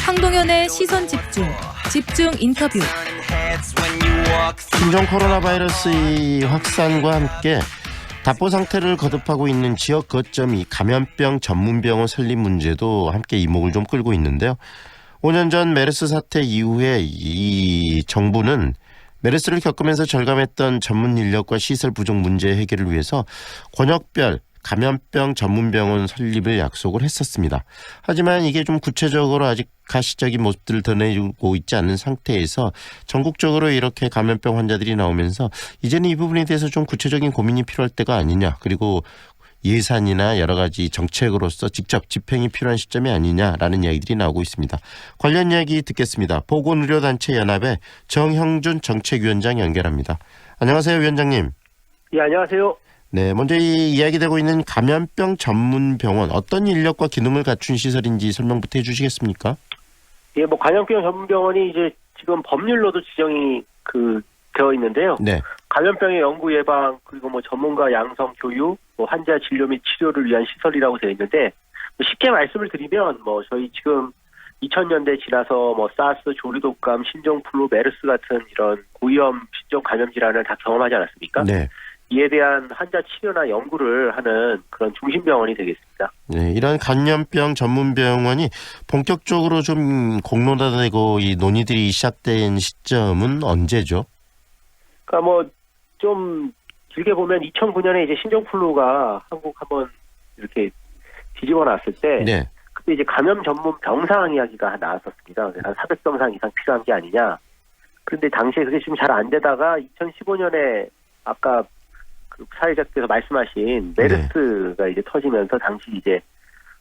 황동현의 시선 집중 인터뷰. 신종 코로나 바이러스의 확산과 함께 답보 상태를 거듭하고 있는 지역 거점이 감염병 전문병원 설립 문제도 함께 이목을 좀 끌고 있는데요. 5년 전 메르스 사태 이후에 이 정부는 메르스를 겪으면서 절감했던 전문 인력과 시설 부족 문제 해결을 위해서 권역별 감염병 전문병원 설립을 약속을 했었습니다. 하지만 이게 좀 구체적으로 아직 가시적인 모습들을 드러내고 있지 않는 상태에서 전국적으로 이렇게 감염병 환자들이 나오면서 이제는 이 부분에 대해서 좀 구체적인 고민이 필요할 때가 아니냐, 그리고 예산이나 여러 가지 정책으로서 직접 집행이 필요한 시점이 아니냐라는 이야기들이 나오고 있습니다. 관련 이야기 듣겠습니다. 보건의료단체 연합의 정형준 정책위원장 연결합니다. 안녕하세요, 위원장님. 예, 안녕하세요. 네, 먼저 이 이야기되고 있는 감염병 전문병원, 어떤 인력과 기능을 갖춘 시설인지 설명부터 해주시겠습니까? 예, 감염병 전문병원이 이제 지금 법률로도 지정이 되어 있는데요. 네. 감염병의 연구 예방, 그리고 전문가 양성 교육, 환자 진료 및 치료를 위한 시설이라고 되어 있는데, 쉽게 말씀을 드리면 저희 지금 2000년대 지나서 사스, 조류독감, 신종플루, 메르스 같은 이런 고위험 신종 감염 질환을 다 경험하지 않았습니까? 네. 이에 대한 환자 치료나 연구를 하는 그런 중심병원이 되겠습니다. 네, 이런 감염병 전문병원이 본격적으로 좀 공론화되고 이 논의들이 시작된 시점은 언제죠? 그러니까 좀 길게 보면 2009년에 이제 신종플루가 한국 한번 이렇게 뒤집어 놨을 때, 네. 그때 이제 감염 전문 병상 이야기가 나왔었습니다. 한 400병상 이상 필요한 게 아니냐. 그런데 당시에 그게 지금 잘 안 되다가 2015년에 아까 사회자께서 말씀하신 메르스가 이제 터지면서 당시 이제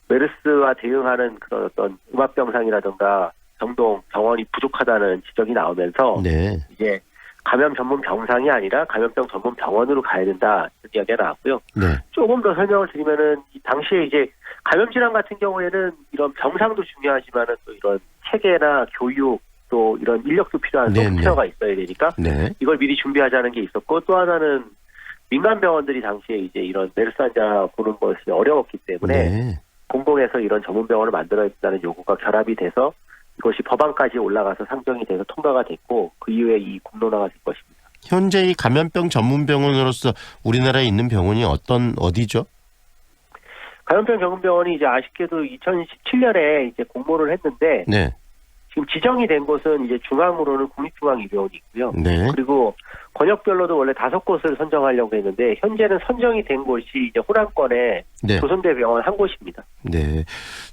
메르스와 대응하는 그런 어떤 음압병상이라든가 병동 병원이 부족하다는 지적이 나오면서 네. 이제 감염 전문 병상이 아니라 감염병 전문 병원으로 가야 된다 이런 이야기가 나왔고요. 네. 조금 더 설명을 드리면은 당시에 이제 감염 질환 같은 경우에는 이런 병상도 중요하지만은 또 이런 체계나 교육 또 이런 인력도 필요한 소프트웨어가 있어야 되니까 이걸 미리 준비하자는 게 있었고, 또 하나는 민간 병원들이 당시에 이제 이런 메르스 환자 보는 것이 어려웠기 때문에 공공에서 이런 전문 병원을 만들어야 된다는 요구가 결합이 돼서 이것이 법안까지 올라가서 상정이 돼서 통과가 됐고, 그 이후에 이 공론화가 될 것입니다. 현재 이 감염병 전문병원으로서 우리나라에 있는 병원이 어디죠? 감염병 전문병원이 이제 아쉽게도 2017년에 이제 공모를 했는데, 지금 지정이 된 곳은 이제 중앙으로는 국립중앙의료원이 있고요. 그리고 권역별로도 원래 5곳을 선정하려고 했는데 현재는 선정이 된 곳이 이제 호남권의 조선대병원 한 곳입니다. 네.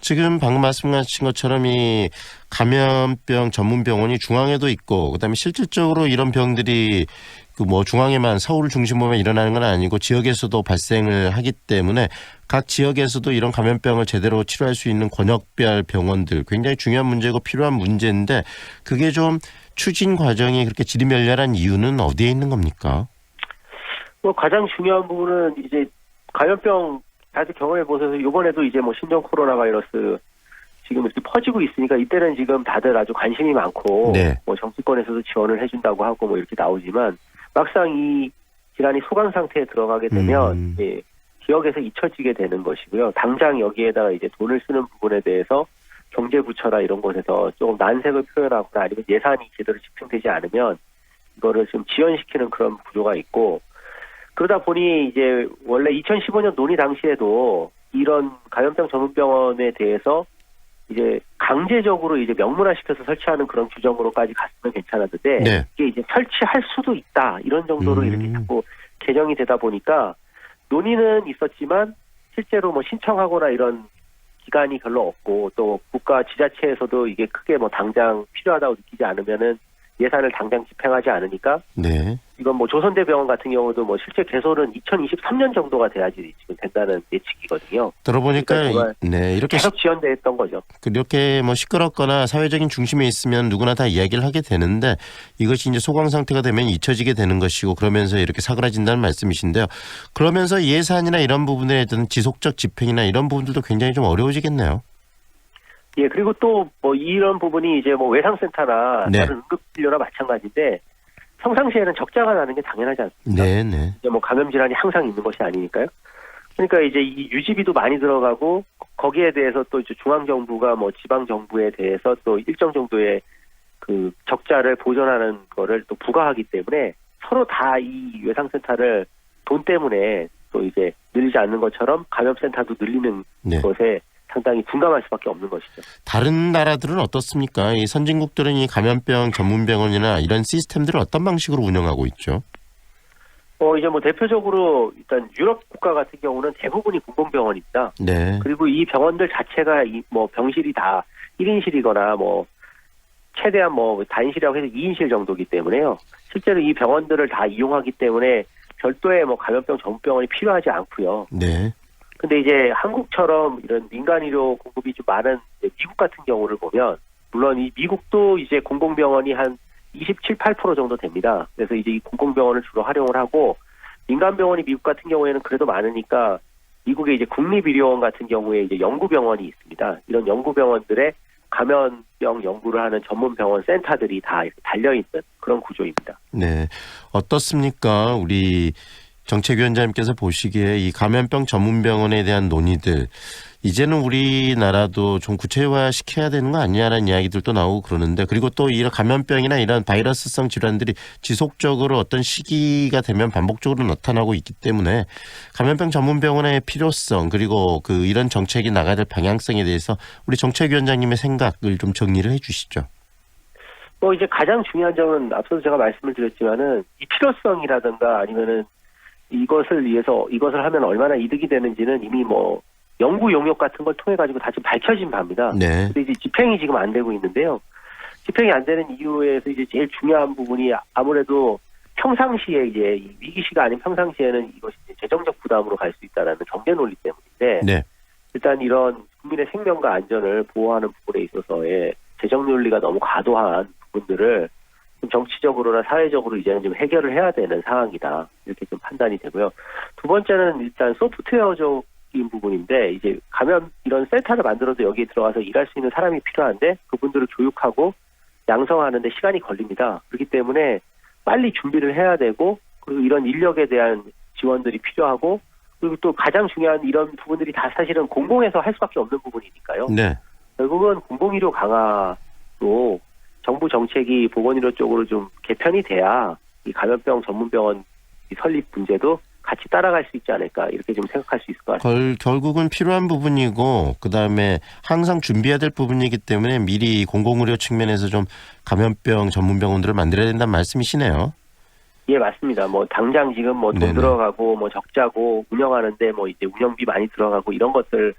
지금 방금 말씀하신 것처럼 이 감염병 전문병원이 중앙에도 있고, 그다음에 실질적으로 이런 병들이 중앙에만 서울 중심으로만 일어나는 건 아니고 지역에서도 발생을 하기 때문에 각 지역에서도 이런 감염병을 제대로 치료할 수 있는 권역별 병원들, 굉장히 중요한 문제고 필요한 문제인데, 그게 좀 추진 과정이 그렇게 지리멸렬한 이유는 어디에 있는 겁니까? 가장 중요한 부분은 이제 감염병 다들 경험해 보셔서 이번에도 이제 신종 코로나 바이러스 지금 이렇게 퍼지고 있으니까 이때는 지금 다들 아주 관심이 많고 정치권에서도 지원을 해준다고 하고 이렇게 나오지만, 막상 이 질환이 소강 상태에 들어가게 되면 이제 지역에서 잊혀지게 되는 것이고요. 당장 여기에다가 이제 돈을 쓰는 부분에 대해서 경제부처나 이런 곳에서 조금 난색을 표현하거나 아니면 예산이 제대로 집행되지 않으면 이거를 좀 지연시키는 그런 구조가 있고, 그러다 보니 이제 원래 2015년 논의 당시에도 이런 감염병 전문병원에 대해서 이제 강제적으로 이제 명문화시켜서 설치하는 그런 규정으로까지 갔으면 괜찮았는데, 이게 이제 설치할 수도 있다 이런 정도로 이렇게 자꾸 개정이 되다 보니까 논의는 있었지만 실제로 신청하거나 이런 기간이 별로 없고, 또 국가 지자체에서도 이게 크게 당장 필요하다고 느끼지 않으면은 예산을 당장 집행하지 않으니까 이건 조선대병원 같은 경우도 실제 개소는 2023년 정도가 돼야지 지금 된다는 예측이거든요. 들어보니까 그러니까 이렇게 계속 지연됐던 거죠. 그렇게 시끄럽거나 사회적인 중심에 있으면 누구나 다 이야기를 하게 되는데, 이것이 이제 소강 상태가 되면 잊혀지게 되는 것이고, 그러면서 이렇게 사그라진다는 말씀이신데요. 그러면서 예산이나 이런 부분에 대한 지속적 집행이나 이런 부분들도 굉장히 좀 어려워지겠네요. 예, 그리고 또 이런 부분이 이제 외상센터나 다른 응급진료나 마찬가지인데, 평상시에는 적자가 나는 게 당연하지 않습니까? 이제 감염 질환이 항상 있는 것이 아니니까요. 그러니까 이제 이 유지비도 많이 들어가고 거기에 대해서 또 이제 중앙 정부가 뭐 지방 정부에 대해서 또 일정 정도의 그 적자를 보전하는 거를 또 부과하기 때문에 서로 다 이 외상센터를 돈 때문에 또 이제 늘리지 않는 것처럼 감염센터도 늘리는 네. 것에 상당히 둔감할 수밖에 없는 것이죠. 다른 나라들은 어떻습니까? 이 선진국들은 이 감염병 전문병원이나 이런 시스템들을 어떤 방식으로 운영하고 있죠? 이제 뭐 대표적으로 일단 유럽 국가 같은 경우는 대부분이 공공병원입니다. 네. 그리고 이 병원들 자체가 이 뭐 병실이 다 1인실이거나 뭐 최대한 뭐 단실이라고 해서 2인실 정도이기 때문에요. 실제로 이 병원들을 다 이용하기 때문에 별도의 뭐 감염병 전문병원이 필요하지 않고요. 네. 근데 이제 한국처럼 이런 민간 의료 공급이 좀 많은 미국 같은 경우를 보면 물론 이 미국도 이제 공공병원이 한 27, 8% 정도 됩니다. 그래서 이제 이 공공병원을 주로 활용을 하고 민간 병원이 미국 같은 경우에는 그래도 많으니까 미국의 이제 국립의료원 같은 경우에 이제 연구병원이 있습니다. 이런 연구병원들의 감염병 연구를 하는 전문 병원 센터들이 다 이렇게 달려있는 그런 구조입니다. 네. 어떻습니까? 우리 정책위원장님께서 보시기에 이 감염병 전문병원에 대한 논의들 이제는 우리나라도 좀 구체화시켜야 되는 거 아니냐라는 이야기들도 나오고 그러는데 그리고 또 이런 감염병이나 이런 바이러스성 질환들이 지속적으로 어떤 시기가 되면 반복적으로 나타나고 있기 때문에 감염병 전문병원의 필요성 그리고 그 이런 정책이 나가야 될 방향성에 대해서 우리 정책위원장님의 생각을 좀 정리를 해 주시죠. 이제 가장 중요한 점은 앞서도 제가 말씀을 드렸지만은 이 필요성이라든가 아니면은 이것을 하면 얼마나 이득이 되는지는 이미 뭐 연구 용역 같은 걸 통해 가지고 다 지금 밝혀진 바입니다. 네. 근데 이제 집행이 지금 안 되고 있는데요. 집행이 안 되는 이유에서 이제 제일 중요한 부분이 아무래도 평상시에 이제 이 위기시가 아닌 평상시에는 이것이 이제 재정적 부담으로 갈 수 있다라는 경제 논리 때문인데 네. 일단 이런 국민의 생명과 안전을 보호하는 부분에 있어서의 재정 논리가 너무 과도한 부분들을 좀 정치적으로나 사회적으로 이제는 좀 해결을 해야 되는 상황이다. 이렇게 좀 판단이 되고요. 두 번째는 일단 소프트웨어적인 부분인데 이제 감염 이런 센터를 만들어도 여기에 들어가서 일할 수 있는 사람이 필요한데 그분들을 교육하고 양성하는 데 시간이 걸립니다. 그렇기 때문에 빨리 준비를 해야 되고 그리고 이런 인력에 대한 지원들이 필요하고 그리고 또 가장 중요한 이런 부분들이 다 사실은 공공에서 할 수밖에 없는 부분이니까요. 네. 결국은 공공의료 강화로 정부 정책이 보건의료 쪽으로 좀 개편이 돼야 이 감염병 전문병원 설립 문제도 같이 따라갈 수 있지 않을까 이렇게 좀 생각할 수 있을 것 같습니다. 결국은 필요한 부분이고 그다음에 항상 준비해야 될 부분이기 때문에 미리 공공의료 측면에서 좀 감염병 전문병원들을 만들어야 된다는 말씀이시네요. 예, 맞습니다. 뭐 당장 지금 뭐 돈 네네. 들어가고 뭐 적자고 운영하는데 뭐 이제 운영비 많이 들어가고 이런 것들만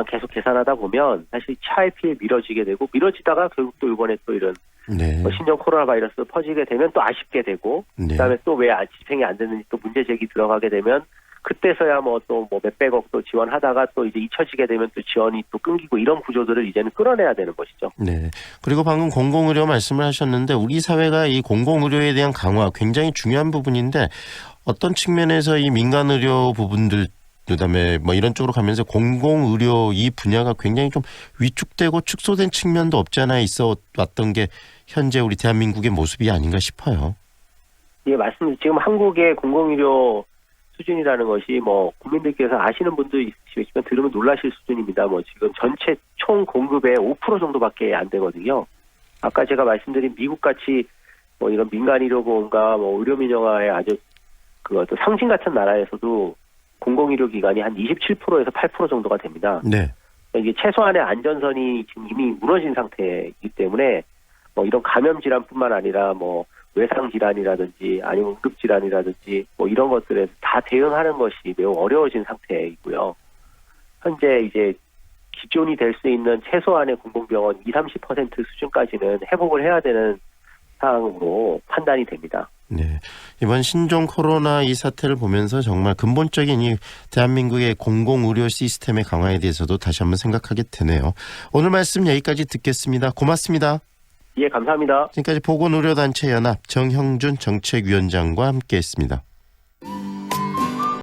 계속 계산하다 보면 사실 차일피일 미뤄지게 되고 미뤄지다가 결국 또 이번에 또 이런 네. 신종 코로나 바이러스 퍼지게 되면 또 아쉽게 되고 네. 그다음에 또 왜 집행이 안 되는지 또 문제 제기 들어가게 되면 그때서야 뭐 또 뭐 몇백억 또 지원하다가 또 이제 잊혀지게 되면 또 지원이 또 끊기고 이런 구조들을 이제는 끌어내야 되는 것이죠. 네. 그리고 방금 공공의료 말씀을 하셨는데 우리 사회가 이 공공의료에 대한 강화 굉장히 중요한 부분인데 어떤 측면에서 이 민간의료 부분들 그다음에 뭐 이런 쪽으로 가면서 공공의료 이 분야가 굉장히 좀 위축되고 축소된 측면도 없지 않아 있어 왔던 게 현재 우리 대한민국의 모습이 아닌가 싶어요. 예, 맞습니다. 지금 한국의 공공의료 수준이라는 것이 뭐 국민들께서 아시는 분도 있으시겠지만 들으면 놀라실 수준입니다. 뭐 지금 전체 총 공급의 5% 정도밖에 안 되거든요. 아까 제가 말씀드린 미국같이 뭐 이런 민간의료보험과 뭐 의료민영화의 아주 그 어떤 상징 같은 나라에서도 공공의료 기관이 한 27%에서 8% 정도가 됩니다. 네. 이게 최소한의 안전선이 지금 이미 무너진 상태이기 때문에 뭐 이런 감염 질환뿐만 아니라 뭐 외상 질환이라든지 아니면 응급 질환이라든지 뭐 이런 것들에 다 대응하는 것이 매우 어려워진 상태이고요. 현재 이제 기존이 될 수 있는 최소한의 공공병원 20-30% 수준까지는 회복을 해야 되는 상황으로 판단이 됩니다. 네. 이번 신종 코로나 이 사태를 보면서 정말 근본적인 이 대한민국의 공공의료 시스템의 강화에 대해서도 다시 한번 생각하게 되네요. 오늘 말씀 여기까지 듣겠습니다. 고맙습니다. 예, 감사합니다. 지금까지 보건의료단체 연합 정형준 정책위원장과 함께했습니다.